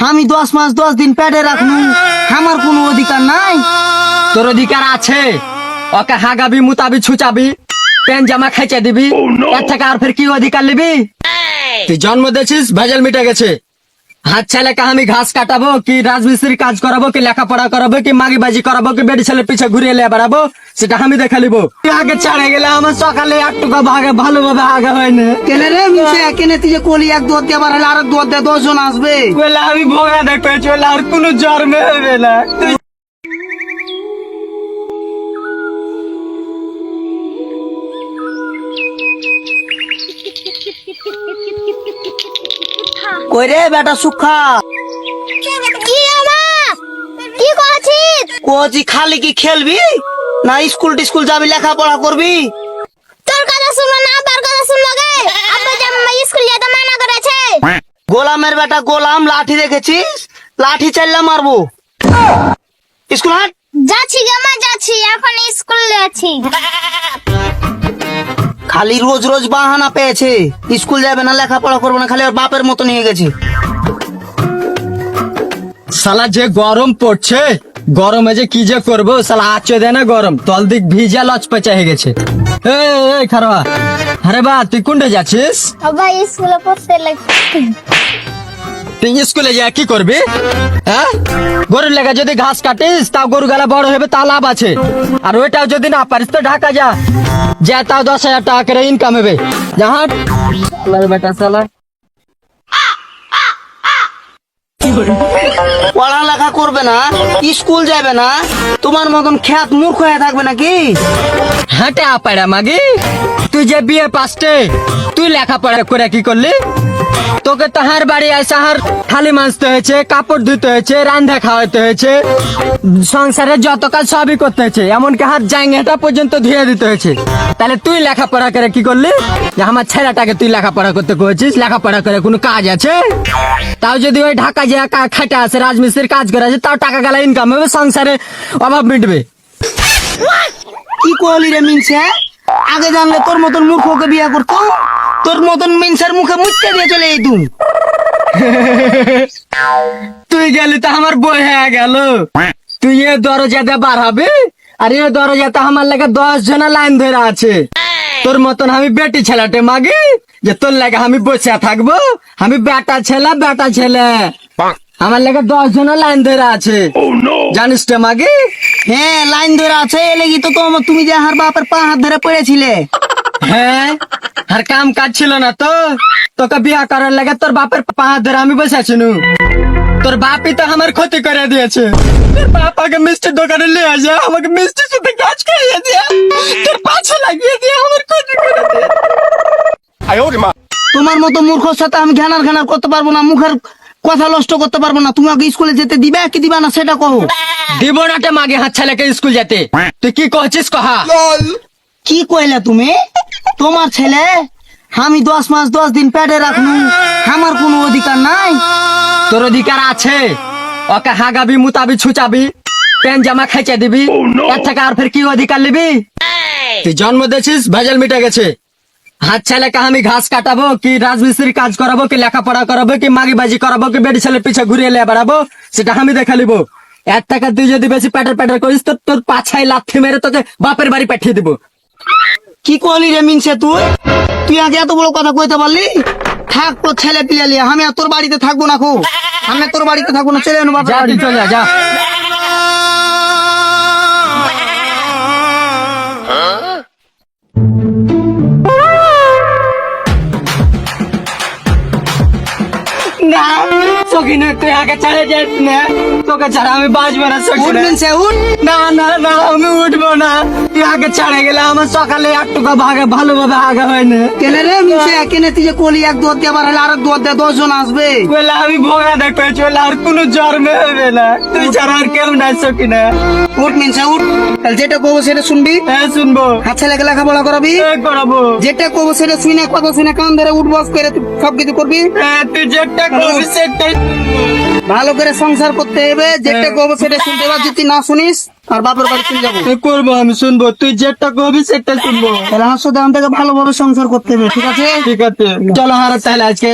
আমি 10 মাস 10 দিন পেটে রাখলু, আমার কোনো অধিকার নাই? তোর অধিকার আছে। ওকে হাগাবি, মুতাবি, ছুচাবি, প্যান্ট জামা খাইচা দিবি, এর থেকে আর ফের কি অধিকার নিবি? তুই জন্ম দিয়েছিস, ভেজাল মিটে গেছে। হাত ছেলেকে আমি ঘাস কাটাবো, কি রাজমিস্ত্রি কাজ করাবো, কি লেখাপড়া করাবো, কি মাগিবাজি করাবো, কি বেটি ছেলে পিছে ঘুরিয়ে এলে বেড়াবো, সেটা আমি দেখে নিবো। তুই আগে ছাড়ে গেলে আমার সকালে একটুকু ভাগে ভালোভাবে আগা হয় না। কেনে রে মিশে, কেনে তুই যে কলি এক দুয়ার দিয়ে বাড়ালে আর দুয়ার দিয়ে 10 জন আসবে। বলে আমি ভোগা দেখতে চলে আর কোনো জন্মে হবে না। তুই কই রে বেটা সুখা? কি আমা কি করছিস? কোচি খালি কি খেলবি না স্কুল টিস্কুল যাবি, লেখাপড়া করবি? তোর কথা শুনবো না আব্বার কথা শুনবো গে? আব্বা জাম্মা স্কুল যেতে মানা করেছে। গোলামের বেটা গোলাম, লাঠি দেখেছিস? লাঠি চাইলে মারবো। স্কুল হাট। যাচ্ছি গে মা, যাচ্ছি, এখন স্কুল যাচ্ছি। খালি রোজ রোজ বাহানা পেয়েছে, স্কুল যাবে না, লেখাপড়া করবে না, খালি ওর বাপের মতো নিয়ে গেছে। শালা যে গরম পড়ছে, গরমে যে কি যে করবো, শালা আচে দেয় না গরম, তল দিক ভিজা লচপেচা হয়ে গেছে। এই খারোয়া, আরে বা তুই কোনটা যাচ্ছিস? আব্বা স্কুলে পড়তে লাগছি। তুই স্কুলে যা কি করবি? হ্যাঁ, গরুর লেগে যদি ঘাস কাটিস তাও গরু গালা বড় হবে, তা লাভ আছে। আর ওইটাও যদি না পারিস তো ঢাকা যা, যা তাও 10,000 টাকা করে ইনকাম হবে। যাহার বেটা শালা পড়ালেখা করবে না, স্কুল যাবে না, তোমার মতন খ্যাত মূর্খ হয়ে থাকবে নাকি? হাঁটে আপাড়া মাগি, তুই যে বিয়ে পাসটে, তুই লেখাপড়া করে কি করলি? তোকে তাহার বাড়ি আসা হার থালি মাজতে হয়েছে, কাপড় ধুতে হয়েছে, রান্না খাওয়াতে হয়েছে, সংসারের যত কাজ সবই করতে হয়েছে, এমনকি হাত জাঙ্গিয়াটা পর্যন্ত ধুয়ে দিতে হয়েছে। তাহলে তুই লেখাপড়া করে কি করলি? যে আমার ছেলেটাকে তুই লেখাপড়া করতে করেছিস, লেখাপড়া করে কোনো কাজ আছে? তাও যদি ওই ঢাকা যে খাটে আছে, রাজমিস্ত্রির কাজ করে আছে, তাও টাকা গেলা ইনকাম হবে, সংসারে অভাব মিটবে। কি করলি রে মিনছে? আগে জানলে তোর মতন মূর্খকে বিয়ে করতো, তোর মতন মিনসের মুখে মুচকে দিয়ে চলে এই তুই। তুই গেলি তো আমার বই হয়ে গেল। তুই এ দরজাতে বার হবে, আর এ দরজাতে আমার লাগে 10 জনা লাইন ধরে আছে। তোর মতন আমি বেটি ছেলেটে মাগি যে তোর লাগে আমি বসে থাকবো? আমি বেটা ছেলে, আমার লাগে 10 জনা লাইন ধরে আছে, জানিস তো মাগি? হ্যাঁ, লাইন ধরে আছে, এ লেগে তো তুমি যে হার বাপের পা হাত ধরে পড়েছিলে। হ্যাঁ, আর কাম কাজ ছিল না তো, তোকে বিয়া করার লাগে তোর বাপের পা হাত ধরে আমি বসে আছি। তোর বাপই তো আমার ক্ষতি করে দিয়েছে। তোর বাপাকে মিষ্টির দোকানে নিয়ে যা, আমাকে মিষ্টির সাথে কাজ করিয়ে দিয়ে, তোর পাছে লাগিয়ে দিয়ে আমার ক্ষতি করে দিয়ে। তোমার মতো মূর্খর সাথে আমি ঘ্যানার করতে পারবো না, মুখের কথা নষ্ট করতে পারবো না। তুমি আগে স্কুলে যেতে দিবে কি দিবা না সেটা কহো। দিব নাটে মাগে হাত ছেলেকে স্কুল যেতে। তুই কি কহছিস কহা? কি কইলা তুমি? তোমার ছেলে আমি 10 মাস 10 দিন পেটে রাখলু, আমার কোনো অধিকার নাই? তোর অধিকার আছে। ওকে হাগাবি, মুতাবি, ছুচাবি, প্যান্ট জামা খাইচা দিবি, এর থেকে আর ফের কি অধিকার নিবি? তুই জন্ম দিয়েছিস, ভেজাল মিটে গেছে। হাত ছেলেকে আমি ঘাস কাটাবো, কি রাজমিস্ত্রি কাজ করাবো, কি লেখাপড়া করাবো, কি মাগিবাজি করাবো, কি বেটি ছেলে পিছে ঘুরিয়ে এলে বেড়াবো, সেটা আমি দেখে নিবো। এর থেকে তুই যদি বেশি প্যাটার করিস তো তোর পাছায় লাথি মেরে তোকে বাপের বাড়ি পাঠিয়ে দিব। কি কইলি রে মিনছে তুই? তুই আগে এত বড় কথা কইতে পারলি? থাক তোর ছেলে পিলালি, আমি আর তোর বাড়িতে থাকবো না। আমি তোর বাড়িতে থাকবো না, চলে বাপের যা, বাড়ি। তুই চলে যা। না সকিনা, তুই আগে ছেড়ে যাস না, তোকে ছাড়া আমি বাঁচবো না উঠ সকিনা। মিনছে উঠ। না না না, আমি উঠবো না। তুই আগে ছাড়ে গেলে আমার সকালে একটুকু ভালোভাবে আগা হয় না। কেনে রে মিনছে, কেনে তুই যে কলি এক দুয়ার দিয়ে বাড়ালে আর দুয়ার দিয়ে 10 জন আসবে। বলে আমি ভোগা দেখতে চলে আর কোনো জন্মে হবে না, তুই ছাড়া আর কেউ নাই সকিনা। উঠ মিনছে উঠ। তাহলে যেটা কবো সেটা শুনবি, হ্যাঁ শুনবো। হাত ছেলেকে লেখাপড়া করাবি, করাবো। যেটা কবো সেটা শুনে কথা শুনে কান ধরে উঠ বস করে তুই সবকিছু করবি। তুই যেটা করবি সেটাই ভালো করে সংসার করতে হবে, যেটা কবো সেটা শুনতে হবে। যদি না শুনিস আর বাপের বাড়ি চলে যাবো। করবো, আমি শুনবো। তুই যেটা করবি সেটা শুনবো। তাহলে আমার সাথে আমাকে ভালোভাবে সংসার করতে হবে, ঠিক আছে? ঠিক আছে, চলো হারা তাহলে আজকে